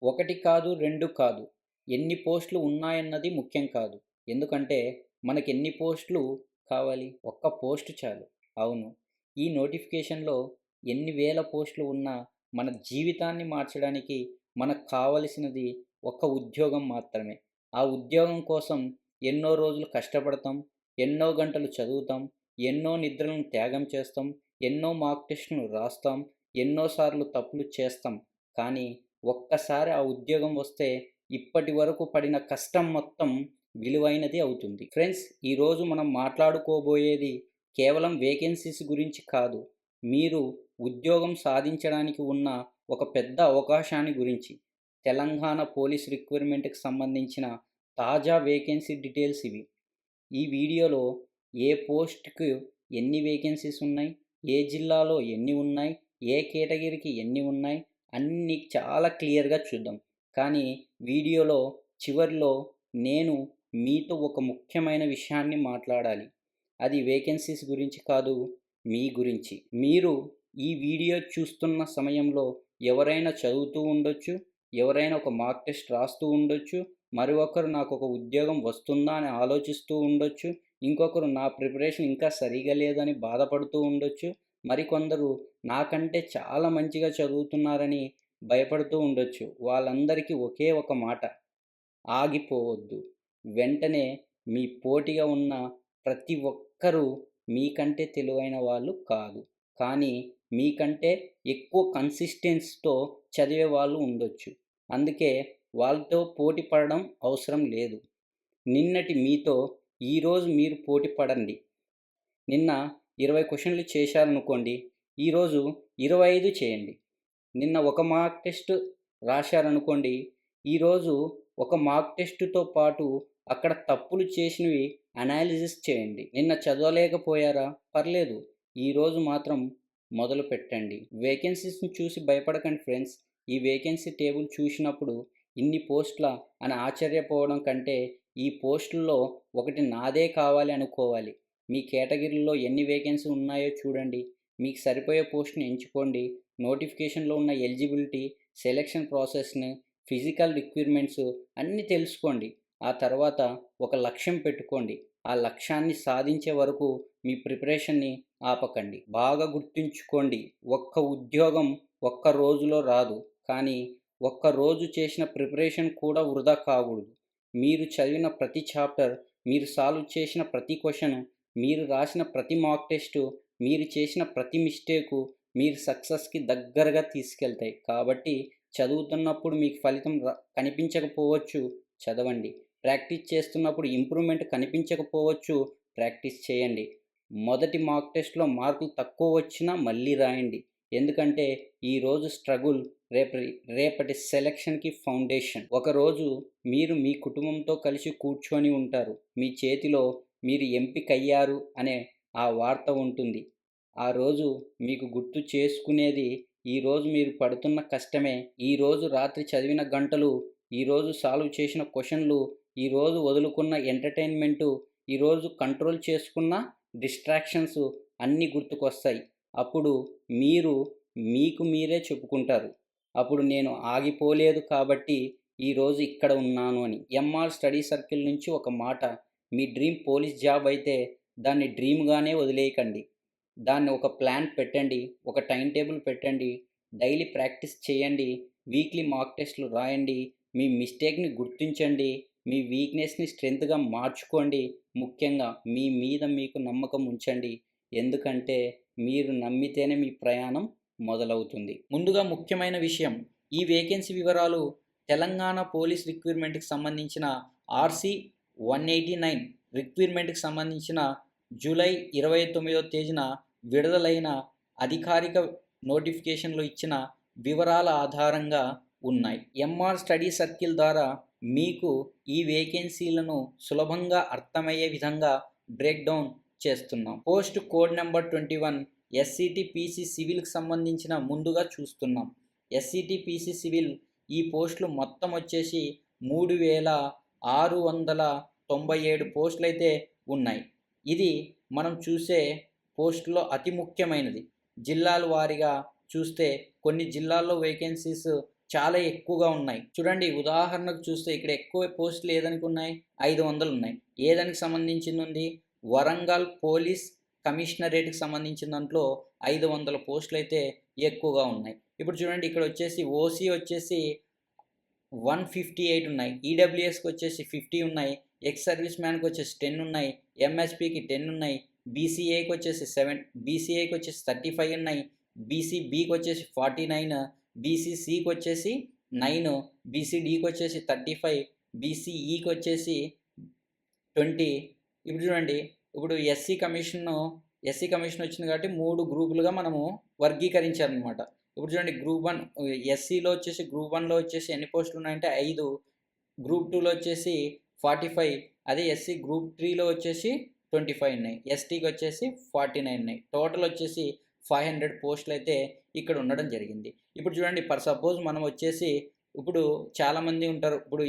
ఒకటి కాదు, 2 కాదు. ఎన్ని పోస్టులు ఉన్నాయన్నది ముఖ్యం కాదు. ఎందుకంటే మనకెన్ని పోస్టులు కావాలి? ఒక్క పోస్ట్ చాలు. అవును. ఈ నోటిఫికేషన్‌లో ఎన్ని వేల పోస్టులు ఉన్నా మన జీవితాన్ని మార్చడానికి మనకు కావలసినది ఒక్క ఉద్యోగం మాత్రమే. ఆ ఉద్యోగం కోసం ఎన్నో రోజులు కష్టపడతాం, ఎన్నో గంటలు చదువుతాం, ఎన్నో నిద్రలను త్యాగం చేస్తాం, ఎన్నో మాక్ టెస్ట్‌లు రాస్తాం, ఎన్నో సార్లు తప్పులు చేస్తాం. కానీ ఒక్కసారి ఆ ఉద్యోగం వస్తే ఇప్పటి వరకు పడిన కష్టం మొత్తం విలువైనది అవుతుంది. ఫ్రెండ్స్, ఈరోజు మనం మాట్లాడుకోబోయేది కేవలం వేకెన్సీస్ గురించి కాదు. మీరు ఉద్యోగం సాధించడానికి ఉన్న ఒక పెద్ద అవకాశాన్ని గురించి. తెలంగాణ పోలీస్ రిక్రూట్మెంట్‌కి సంబంధించిన తాజా వేకెన్సీ డీటెయిల్స్ ఇవి. ఈ వీడియోలో ఏ పోస్ట్‌కి ఎన్ని వేకెన్సీస్ ఉన్నాయి, ఏ జిల్లాలో ఎన్ని ఉన్నాయి, ఏ కేటగిరీకి ఎన్ని ఉన్నాయి అన్నీ చాలా క్లియర్‌గా చూద్దాం. కానీ వీడియోలో చివరిలో నేను మీతో ఒక ముఖ్యమైన విషయాన్ని మాట్లాడాలి. అది వేకెన్సీస్ గురించి కాదు, మీ గురించి. మీరు ఈ వీడియో చూస్తున్న సమయంలో ఎవరైనా చదువుతూ ఉండొచ్చు, ఎవరైనా ఒక మాక్ టెస్ట్ రాస్తూ ఉండొచ్చు, మరి ఒకరు నాకు ఒక ఉద్యోగం వస్తుందా అని ఆలోచిస్తూ ఉండొచ్చు, ఇంకొకరు నా ప్రిపరేషన్ ఇంకా సరిగా లేదని బాధపడుతూ ఉండొచ్చు, మరికొందరు నాకంటే చాలా మంచిగా చదువుతున్నారని భయపడుతూ ఉండొచ్చు. వాళ్ళందరికీ ఒకే ఒక మాట: ఆగిపోవద్దు. వెంటనే మీ పోటీగా ఉన్న ప్రతి ఒక్కరూ మీకంటే తెలివైన వాళ్ళు కాదు. కానీ మీకంటే ఎక్కువ కన్సిస్టెన్సీతో చదివే వాళ్ళు ఉండొచ్చు. అందుకే వాళ్ళతో పోటీ పడడం అవసరం లేదు. నిన్నటి మీతో ఈరోజు మీరు పోటీ పడండి. నిన్న 20 క్వెషన్‌లు చేశారనుకోండి, ఈరోజు 25 చేయండి. నిన్న ఒక మాక్ టెస్ట్ రాశారనుకోండి, ఈరోజు ఒక మాక్ టెస్ట్‌తో పాటు అక్కడ తప్పులు చేసినవి అనాలిసిస్ చేయండి. నిన్న చదవలేకపోయారా? పర్లేదు. ఈరోజు మాత్రం మొదలుపెట్టండి. వేకెన్సీస్‌ని చూసి భయపడకండి ఫ్రెండ్స్. ఈ వేకెన్సీ టేబుల్ చూసినప్పుడు ఇన్ని పోస్టులా అని ఆశ్చర్యపోవడం కంటే, ఈ పోస్టుల్లో ఒకటి నాదే కావాలి అనుకోవాలి. మీ కేటగిరీలో ఎన్ని వేకెన్సీ ఉన్నాయో చూడండి. మీకు సరిపోయే పోస్ట్‌ని ఎంచుకోండి. నోటిఫికేషన్‌లో ఉన్న ఎలిజిబిలిటీ, సెలక్షన్ ప్రాసెస్‌ని, ఫిజికల్ రిక్వైర్మెంట్స్ అన్నీ తెలుసుకోండి. ఆ తర్వాత ఒక లక్ష్యం పెట్టుకోండి. ఆ లక్ష్యాన్ని సాధించే వరకు మీ ప్రిపరేషన్‌ని ఆపకండి. బాగా గుర్తుంచుకోండి, ఒక్క ఉద్యోగం ఒక్క రోజులో రాదు. కానీ ఒక్క రోజు చేసిన ప్రిపరేషన్ కూడా వృధా కాకూడదు. మీరు చదివిన ప్రతి చాప్టర్, మీరు సాల్వ్ చేసిన ప్రతి క్వెషన్, మీరు రాసిన ప్రతి మాక్ టెస్టు, మీరు చేసిన ప్రతి మిస్టేకు మీరు సక్సెస్‌కి దగ్గరగా తీసుకెళ్తాయి. కాబట్టి చదువుతున్నప్పుడు మీకు ఫలితం కనిపించకపోవచ్చు, చదవండి. ప్రాక్టీస్ చేస్తున్నప్పుడు ఇంప్రూవ్‌మెంట్ కనిపించకపోవచ్చు, ప్రాక్టీస్ చేయండి. మొదటి మాక్ టెస్ట్‌లో మార్కులు తక్కువ వచ్చినా మళ్ళీ రాయండి. ఎందుకంటే ఈరోజు స్ట్రగుల్ రేపటి సెలక్షన్‌కి ఫౌండేషన్. ఒకరోజు మీరు మీ కుటుంబంతో కలిసి కూర్చొని ఉంటారు. మీ చేతిలో మీరు ఎంపికయ్యారు అనే ఆ వార్త ఉంటుంది. ఆ రోజు మీకు గుర్తు చేసుకునేది ఈరోజు మీరు పడుతున్న కష్టమే. ఈరోజు రాత్రి చదివిన గంటలు, ఈరోజు సాల్వ్ చేసిన క్వెషన్‌లు, ఈరోజు వదులుకున్న ఎంటర్‌టైన్‌మెంటు, ఈరోజు కంట్రోల్ చేసుకున్న డిస్ట్రాక్షన్స్ అన్నీ గుర్తుకొస్తాయి. అప్పుడు మీరు మీకు మీరే చెప్పుకుంటారు, అప్పుడు నేను ఆగిపోలేదు కాబట్టి ఈరోజు ఇక్కడ ఉన్నాను అని. ఎంఆర్ స్టడీ సర్కిల్ నుంచి ఒక మాట: మీ డ్రీమ్ పోలీస్ జాబ్ అయితే దాన్ని డ్రీమ్‌గానే వదిలేయకండి. దాన్ని ఒక ప్లాన్ పెట్టండి, ఒక టైమ్ టేబుల్ పెట్టండి, డైలీ ప్రాక్టీస్ చేయండి, వీక్లీ మాక్ టెస్ట్‌లు రాయండి, మీ మిస్టేక్‌ని గుర్తించండి, మీ వీక్‌నెస్‌ని స్ట్రెంగ్త్‌గా మార్చుకోండి. ముఖ్యంగా మీ మీద మీకు నమ్మకం ఉంచండి. ఎందుకంటే మీరు నమ్మితేనే మీ ప్రయాణం మొదలవుతుంది. ముందుగా ముఖ్యమైన విషయం, ఈ వేకెన్సీ వివరాలు తెలంగాణ పోలీస్ రిక్రూట్మెంట్‌కి సంబంధించిన ఆర్‌సి 189 రిక్రూట్మెంట్‌కి సంబంధించిన జూలై 29వ తేదీన విడుదలైన అధికారిక నోటిఫికేషన్‌లో ఇచ్చిన వివరాల ఆధారంగా ఉన్నాయి. ఎంఆర్ స్టడీ సర్కిల్ ద్వారా మీకు ఈ వేకెన్సీలను సులభంగా అర్థమయ్యే విధంగా బ్రేక్ డౌన్ చేస్తున్నాం. Post code number 21 SCT PC సివిల్కి సంబంధించిన ముందుగా చూస్తున్నాం. ఎస్సిటి పీసీ సివిల్ ఈ పోస్టులు మొత్తం వచ్చేసి 3697 పోస్టులు అయితే ఉన్నాయి. ఇది మనం చూసే పోస్టులో అతి ముఖ్యమైనది. జిల్లాల వారీగా చూస్తే కొన్ని జిల్లాల్లో వేకెన్సీస్ చాలా ఎక్కువగా ఉన్నాయి. చూడండి ఉదాహరణకు చూస్తే ఇక్కడ ఎక్కువ పోస్టులు ఏదానికి ఉన్నాయి? 500 ఉన్నాయి. ఏదానికి సంబంధించింది ఉంది? వరంగల్ పోలీస్ కమిషనరేట్‌కి సంబంధించిన దాంట్లో 500 పోస్టులు అయితే ఎక్కువగా ఉన్నాయి. ఇప్పుడు చూడండి ఇక్కడ వచ్చేసి ఓసీ వచ్చేసి 158 ఉన్నాయి. ఈడబ్ల్యూఎస్‌కి వచ్చేసి 50 ఉన్నాయి. ఎక్స్ సర్వీస్ మ్యాన్‌కి వచ్చేసి 10 ఉన్నాయి. ఎంఎస్‌పీకి 10 ఉన్నాయి. బీసీఏకి వచ్చేసి 35 ఉన్నాయి. బీసీబీకి వచ్చేసి 49, బీసీసీకి వచ్చేసి 9, బీసీడీకి వచ్చేసి 35, బీసీఈకి వచ్చేసి 20. ఇప్పుడు చూడండి ఇప్పుడు ఎస్సీ కమిషన్ వచ్చింది కాబట్టి 3 గ్రూపులుగా మనము వర్గీకరించారనమాట. ఇప్పుడు చూడండి గ్రూప్ 1 ఎస్సీలో వచ్చేసి గ్రూప్ 1లో వచ్చేసి ఎన్ని పోస్టులు ఉన్నాయంటే 5, గ్రూప్ 2లో వచ్చేసి 45, అదే ఎస్సీ గ్రూప్ 3లో వచ్చేసి 25 ఉన్నాయి. ఎస్టీకి వచ్చేసి 49 ఉన్నాయి. టోటల్ వచ్చేసి 500 పోస్టులు అయితే ఇక్కడ ఉండడం జరిగింది. ఇప్పుడు చూడండి సపోజ్ మనం వచ్చేసి ఇప్పుడు చాలామంది ఉంటారు. ఇప్పుడు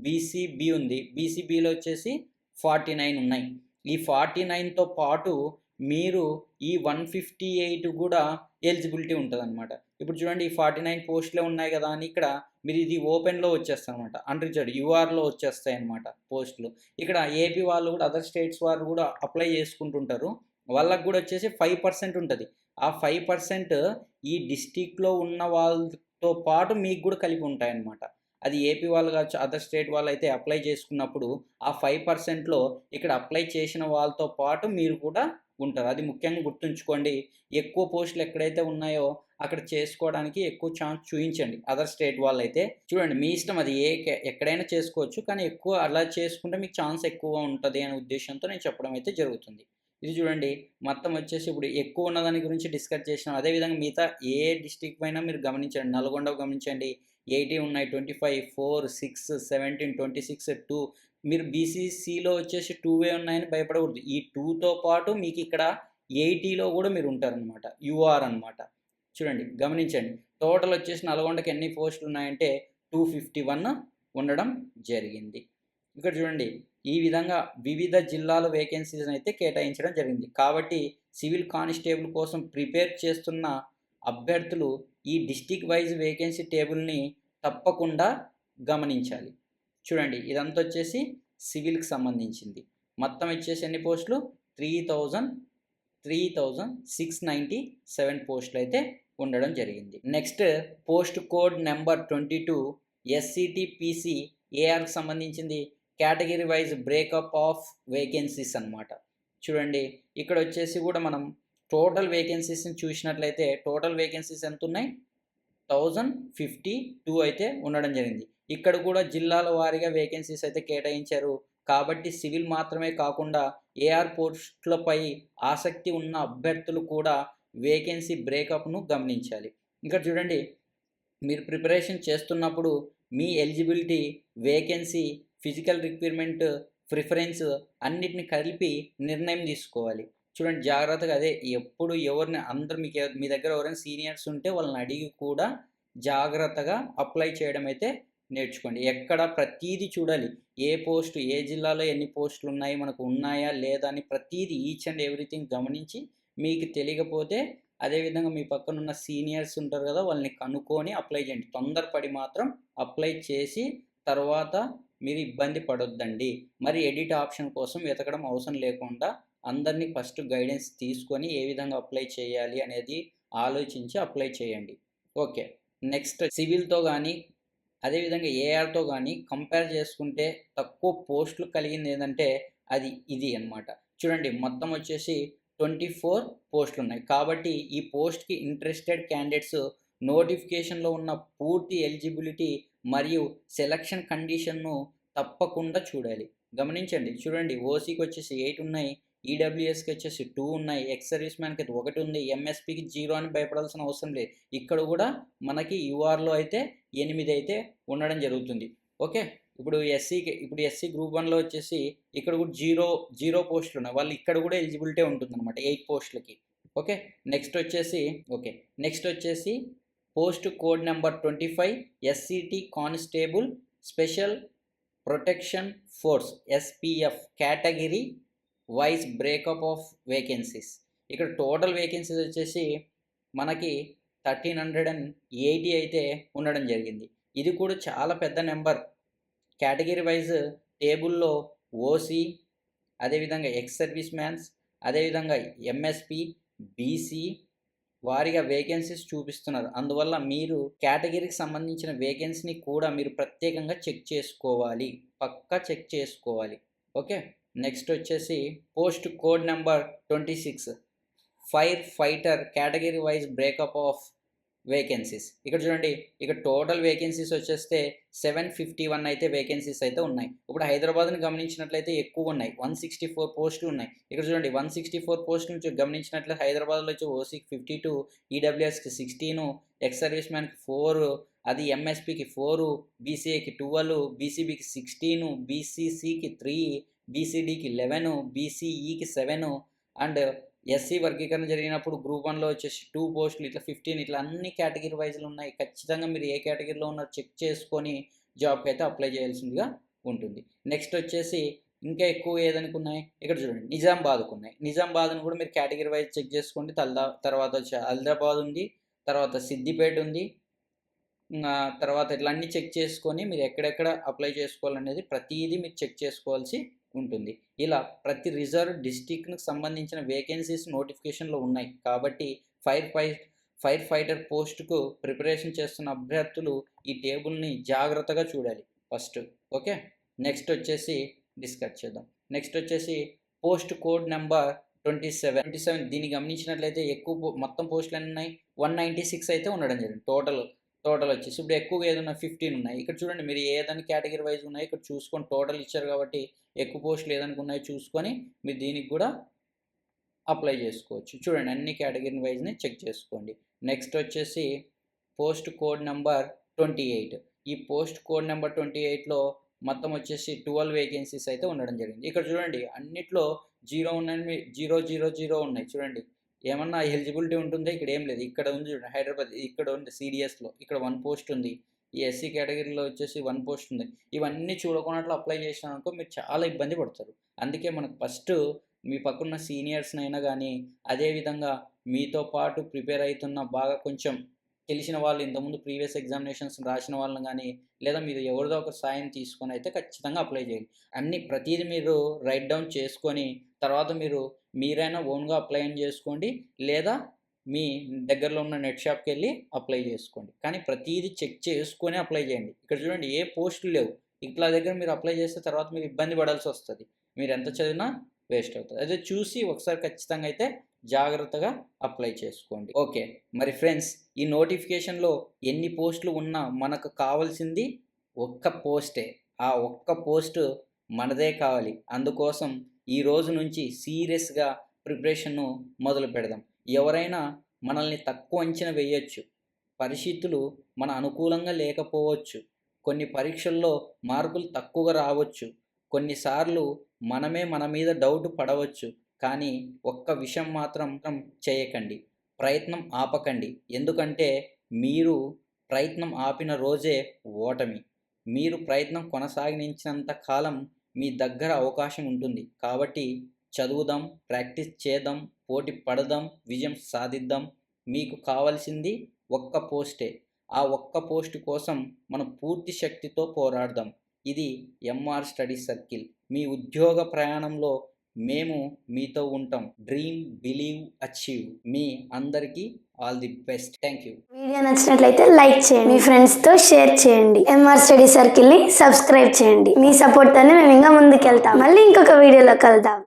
బీసీబీ ఉంది. బీసీబీలో వచ్చేసి 49 ఉన్నాయి. ఈ 49తో పాటు మీరు ఈ 158 కూడా ఎలిజిబిలిటీ ఉంటుందన్నమాట. ఇప్పుడు చూడండి ఈ 49 పోస్టులే ఉన్నాయి కదా అని ఇక్కడ మీరు ఇది ఓపెన్లో వచ్చేస్తాయి అనమాట. అన్రిజర్వ్డ్ యూఆర్లో వచ్చేస్తాయి అన్నమాట పోస్టులు. ఇక్కడ ఏపీ వాళ్ళు కూడా అదర్ స్టేట్స్ వారు కూడా అప్లై చేసుకుంటుంటారు. వాళ్ళకు కూడా వచ్చేసి 5% ఉంటుంది. ఆ 5% ఈ డిస్టిక్లో ఉన్న వాళ్ళతో పాటు మీకు కూడా కలిపి ఉంటాయన్నమాట. అది ఏపీ వాళ్ళు కావచ్చు, అదర్ స్టేట్ వాళ్ళు అయితే అప్లై చేసుకున్నప్పుడు ఆ 5%లో ఇక్కడ అప్లై చేసిన వాళ్ళతో పాటు మీరు కూడా ఉంటారు. అది ముఖ్యంగా గుర్తుంచుకోండి. ఎక్కువ పోస్టులు ఎక్కడైతే ఉన్నాయో అక్కడ చేసుకోవడానికి ఎక్కువ ఛాన్స్ చూపించండి. అదర్ స్టేట్ వాళ్ళు అయితే చూడండి మీ ఇష్టం, అది ఎక్కడైనా చేసుకోవచ్చు. కానీ ఎక్కువ అలా చేసుకుంటే మీకు ఛాన్స్ ఎక్కువ ఉంటుంది అనే ఉద్దేశంతో నేను చెప్పడం అయితే జరుగుతుంది. ఇది చూడండి మొత్తం వచ్చేసి ఇప్పుడు ఎక్కువ ఉన్నదాని గురించి డిస్కస్ చేసినాం. అదేవిధంగా మిగతా ఏ డిస్టిక్ పైన మీరు గమనించండి. నల్గొండ గమనించండి 80 ఉన్నాయి, 25, 4, 6, 17, 26, 2. మీరు బీసీసీలో వచ్చేసి 2 ఉన్నాయని భయపడకూడదు. ఈ 2తో పాటు మీకు ఇక్కడ 80లో కూడా మీరు ఉంటారనమాట. యూఆర్ అనమాట. చూడండి గమనించండి టోటల్ వచ్చేసి నల్గొండకి ఎన్ని పోస్టులు ఉన్నాయంటే 251 ఉండడం జరిగింది. ఇక్కడ చూడండి ఈ విధంగా వివిధ జిల్లాల వేకెన్సీస్ అయితే కేటాయించడం జరిగింది. కాబట్టి సివిల్ కానిస్టేబుల్ కోసం ప్రిపేర్ చేస్తున్న అభ్యర్థులు ఈ డిస్టిక్ వైజ్ వేకెన్సీ టేబుల్ని తప్పకుండా గమనించాలి. చూడండి ఇదంతా వచ్చేసి సివిల్కి సంబంధించింది. మొత్తం వచ్చేసి ఎన్ని పోస్టులు 3697 పోస్టులు అయితే ఉండడం జరిగింది. Next post code number 22 SCTPC ఏఆర్కి సంబంధించింది. Category wise breakup of vacancies అన్నమాట. చూడండి ఇక్కడ వచ్చేసి కూడా మనం టోటల్ వేకెన్సీస్ని చూసినట్లయితే టోటల్ వేకెన్సీస్ ఎంత ఉన్నాయి? 1052 అయితే ఉండడం జరిగింది. ఇక్కడ కూడా జిల్లాల వారీగా వేకెన్సీస్ అయితే కేటాయించారు. కాబట్టి సివిల్ మాత్రమే కాకుండా ఏఆర్ పోస్టులపై ఆసక్తి ఉన్న అభ్యర్థులు కూడా వేకెన్సీ బ్రేకప్ను గమనించాలి. ఇక్కడ చూడండి మీరు ప్రిపరేషన్ చేస్తున్నప్పుడు మీ eligibility, vacancy, physical requirement, preference అన్నిటిని కలిపి నిర్ణయం తీసుకోవాలి. చూడండి జాగ్రత్తగా అదే ఎప్పుడు ఎవరిని అందరు మీ దగ్గర ఎవరైనా సీనియర్స్ ఉంటే వాళ్ళని అడిగి కూడా జాగ్రత్తగా అప్లై చేయడం అయితే నేర్చుకోండి. ఎక్కడ ప్రతీది చూడాలి. ఏ పోస్టు ఏ జిల్లాలో ఎన్ని పోస్టులు ఉన్నాయి, మనకు ఉన్నాయా లేదా అని ప్రతీది ఈచ్ అండ్ ఎవ్రీథింగ్ గమనించి మీకు తెలియకపోతే అదేవిధంగా మీ పక్కన ఉన్న సీనియర్స్ ఉంటారు కదా వాళ్ళని కనుక్కొని అప్లై చేయండి. తొందరపడి మాత్రం అప్లై చేసి తర్వాత మీరు ఇబ్బంది పడొద్దండి. మరి ఎడిట్ ఆప్షన్ కోసం వెతకడం అవసరం లేకుండా అందరినీ ఫస్ట్ గైడెన్స్ తీసుకొని ఏ విధంగా అప్లై చేయాలి అనేది ఆలోచించి అప్లై చేయండి. ఓకే, నెక్స్ట్ సివిల్తో కానీ అదేవిధంగా ఏఆర్తో కానీ కంపేర్ చేసుకుంటే తక్కువ పోస్టులు కలిగింది ఏంటంటే అది ఇది అన్నమాట. చూడండి మొత్తం వచ్చేసి 24 పోస్టులు ఉన్నాయి. కాబట్టి ఈ పోస్ట్కి ఇంట్రెస్టెడ్ క్యాండిడేట్స్ నోటిఫికేషన్లో ఉన్న పూర్తి ఎలిజిబిలిటీ మరియు సెలక్షన్ కండిషన్ను తప్పకుండా చూడాలి. గమనించండి చూడండి ఓసీకి వచ్చేసి 8 ఉన్నాయి, ఈడబ్ల్యూఎస్కి వచ్చేసి 2 ఉన్నాయి, ఎక్స్ సర్వీస్ మ్యాన్కి 1 ఉంది, ఎంఎస్పీకి 0 అని భయపడాల్సిన అవసరం లేదు. ఇక్కడ కూడా మనకి యూఆర్లో అయితే 8 అయితే ఉండడం జరుగుతుంది. ఓకే, ఇప్పుడు ఎస్సీ గ్రూప్ 1లో వచ్చేసి ఇక్కడ కూడా 0 పోస్టులు ఉన్నాయి. వాళ్ళు ఇక్కడ కూడా ఎలిజిబిలిటీ ఉంటుంది అనమాట 8 పోస్టులకి. ఓకే, నెక్స్ట్ వచ్చేసి post code number 25 SCT constable special protection force SPF category wise breakup of vacancies. ఇక్కడ టోటల్ వేకెన్సీస్ వచ్చేసి మనకి 1380 అయితే ఉండడం జరిగింది. ఇది కూడా చాలా పెద్ద నెంబర్. కేటగిరీ వైజ్ టేబుల్లో ఓసీ, అదేవిధంగా ఎక్స్ సర్వీస్ మ్యాన్స్, అదేవిధంగా ఎంఎస్పి, బీసీ వారిగా వేకెన్సీస్ చూపిస్తున్నారు. అందువల్ల మీరు కేటగిరీకి సంబంధించిన వేకెన్సీని కూడా మీరు ప్రత్యేకంగా చెక్ చేసుకోవాలి, పక్కా చెక్ చేసుకోవాలి. ఓకే, నెక్స్ట్ వచ్చేసి post code number 26 fire fighter category wise breakup of vacancies. ఇక్కడ చూడండి, ఇక్కడ టోటల్ వేకెన్సీస్ వచ్చేస్తే 751 అయితే వేకెన్సీస్ అయితే ఉన్నాయి. ఇప్పుడు హైదరాబాద్ని గమనించినట్లయితే ఎక్కువ ఉన్నాయి, 164 పోస్టులు ఉన్నాయి. ఇక్కడ చూడండి 164 పోస్టుల నుంచి గమనించినట్లయితే హైదరాబాద్లో వచ్చి ఓసీకి 52, ఈడబ్ల్యూఎస్కి 16, ఎక్స్ సర్వీస్ మ్యాన్కి 4, అది ఎంఎస్పికి 4, బీసీఏకి 12, బీసీబీకి 16, బీసీసీకి 3, బీసీడీకి 11, బీసీఈకి 7 అండ్ ఎస్సీ వర్గీకరణ జరిగినప్పుడు గ్రూప్ 1లో వచ్చేసి 2 పోస్టులు, ఇట్లా 15, ఇట్లా అన్ని కేటగిరీ వైజ్లు ఉన్నాయి. ఖచ్చితంగా మీరు ఏ కేటగిరీలో ఉన్నారో చెక్ చేసుకొని జాబ్కి అయితే అప్లై చేయాల్సిందిగా ఉంటుంది. నెక్స్ట్ వచ్చేసి ఇంకా ఎక్కువ ఏదనుకున్నాయి, ఇక్కడ చూడండి నిజామాబాద్కు ఉన్నాయి. నిజామాబాద్ను కూడా మీరు కేటగిరీ వైజ్ చెక్ చేసుకోండి. తర్వాత వచ్చి హైదరాబాద్ ఉంది, తర్వాత సిద్దిపేట ఉంది, తర్వాత ఇట్లా అన్నీ చెక్ చేసుకొని మీరు ఎక్కడెక్కడ అప్లై చేసుకోవాలనేది ప్రతిదీ మీరు చెక్ చేసుకోవాల్సి ఉంటుంది. ఇలా ప్రతి రిజర్వ్ డిస్టిక్కి సంబంధించిన వేకెన్సీస్ నోటిఫికేషన్లో ఉన్నాయి. కాబట్టి ఫైర్ ఫైటర్ పోస్టుకు ప్రిపరేషన్ చేస్తున్న అభ్యర్థులు ఈ టేబుల్ని జాగ్రత్తగా చూడాలి ఫస్ట్. ఓకే, నెక్స్ట్ వచ్చేసి డిస్కస్ చేద్దాం. నెక్స్ట్ వచ్చేసి పోస్ట్ కోడ్ నెంబర్ 27. దీన్ని గమనించినట్లయితే ఎక్కువ మొత్తం పోస్టులు ఎన్ని ఉన్నాయి, 196 అయితే ఉండడం జరిగింది. టోటల్ వచ్చేసి ఇప్పుడు ఎక్కువగా ఏదన్నా 15 ఉన్నాయి. ఇక్కడ చూడండి, మీరు ఏదైనా కేటగిరీ వైజ్ ఉన్నాయి ఇక్కడ చూసుకొని టోటల్ ఇచ్చారు కాబట్టి ఎక్కువ పోస్టులు ఏదైనా ఉన్నాయో చూసుకొని మీరు దీనికి కూడా అప్లై చేసుకోవచ్చు. చూడండి అన్ని కేటగిరీ వైజ్ని చెక్ చేసుకోండి. నెక్స్ట్ వచ్చేసి పోస్ట్ కోడ్ నెంబర్ 28. ఈ పోస్ట్ కోడ్ నెంబర్ 28లో మొత్తం వచ్చేసి 12 వేకెన్సీస్ అయితే ఉండడం జరిగింది. ఇక్కడ చూడండి అన్నిట్లో 0 ఉన్నాయి, 000 ఉన్నాయి. చూడండి ఏమన్నా ఎలిజిబిలిటీ ఉంటుందో, ఇక్కడ ఏం లేదు. ఇక్కడ ఉంది చూడండి హైదరాబాద్, ఇక్కడ ఉంది సిడిఎస్లో, ఇక్కడ 1 పోస్ట్ ఉంది. ఈ ఎస్సీ కేటగిరీలో వచ్చేసి 1 పోస్ట్ ఉంది. ఇవన్నీ చూడకున్నట్లు అప్లై చేసినారనుకో మీరు చాలా ఇబ్బంది పడతారు. అందుకే మనకు ఫస్ట్ మీ పక్కన సీనియర్స్నైనా కానీ, అదేవిధంగా మీతో పాటు ప్రిపేర్ అవుతున్న బాగా కొంచెం తెలిసిన వాళ్ళు, ఇంతకుముందు ప్రీవియస్ ఎగ్జామినేషన్స్ రాసిన వాళ్ళని కానీ, లేదా మీరు ఎవరిదో ఒక సాయం తీసుకొని అయితే ఖచ్చితంగా అప్లై చేయండి. ప్రతిదీ మీరు రైట్ డౌన్ చేసుకొని తర్వాత మీరైనా ఓన్గా అప్లై చేసుకోండి, లేదా మీ దగ్గరలో ఉన్న నెట్ షాప్కి వెళ్ళి అప్లై చేసుకోండి. కానీ ప్రతిదీ చెక్ చేసుకొని అప్లై చేయండి. ఇక్కడ చూడండి ఏ పోస్టులు లేవు, ఇట్లా దగ్గర మీరు అప్లై చేస్తే తర్వాత మీరు ఇబ్బంది పడాల్సి వస్తుంది. మీరు ఎంత చదివినా వేస్ట్ అవుతుంది. అదే చూసి ఒకసారి ఖచ్చితంగా అయితే జాగ్రత్తగా అప్లై చేసుకోండి. ఓకే, మరి ఫ్రెండ్స్ ఈ నోటిఫికేషన్లో ఎన్ని పోస్టులు ఉన్నా మనకు కావాల్సింది ఒక్క పోస్టే. ఆ ఒక్క పోస్టు మనదే కావాలి. అందుకోసం ఈ రోజు నుంచి సీరియస్గా ప్రిపరేషన్ను మొదలు పెడదాం. ఎవరైనా మనల్ని తక్కువ అంచనా వేయచ్చు, పరిస్థితులు మన అనుకూలంగా లేకపోవచ్చు, కొన్ని పరీక్షల్లో మార్కులు తక్కువగా రావచ్చు, కొన్నిసార్లు మనమే మన మీద డౌట్ పడవచ్చు. కానీ ఒక్క విషయం మాత్రం చేయకండి, ప్రయత్నం ఆపకండి. ఎందుకంటే మీరు ప్రయత్నం ఆపిన రోజే ఓటమి. మీరు ప్రయత్నం కొనసాగించినంత కాలం మీ దగ్గర అవకాశం ఉంటుంది. కాబట్టి చదువుదాం, ప్రాక్టీస్ చేద్దాం, పోటీ పడదాం, విజయం సాధిద్దాం. మీకు కావాల్సింది ఒక్క పోస్టే. ఆ ఒక్క పోస్ట్ కోసం మనం పూర్తి శక్తితో పోరాడదాం. ఇది ఎంఆర్ స్టడీ సర్కిల్. మీ ఉద్యోగ ప్రయాణంలో మేము మీతో ఉంటాం. Dream, believe, achieve. మీ అందరికీ all the best. Thank you. Video నచ్చినట్లయితే లైక్ చేయండి, మీ ఫ్రెండ్స్తో షేర్ చేయండి, ఎంఆర్ స్టడీ సర్కిల్ని సబ్స్క్రైబ్ చేయండి. మీ సపోర్ట్తోనే మేము ఇంకా ముందుకెళ్తాం. మళ్ళీ ఇంకొక వీడియోలో కలుద్దాం.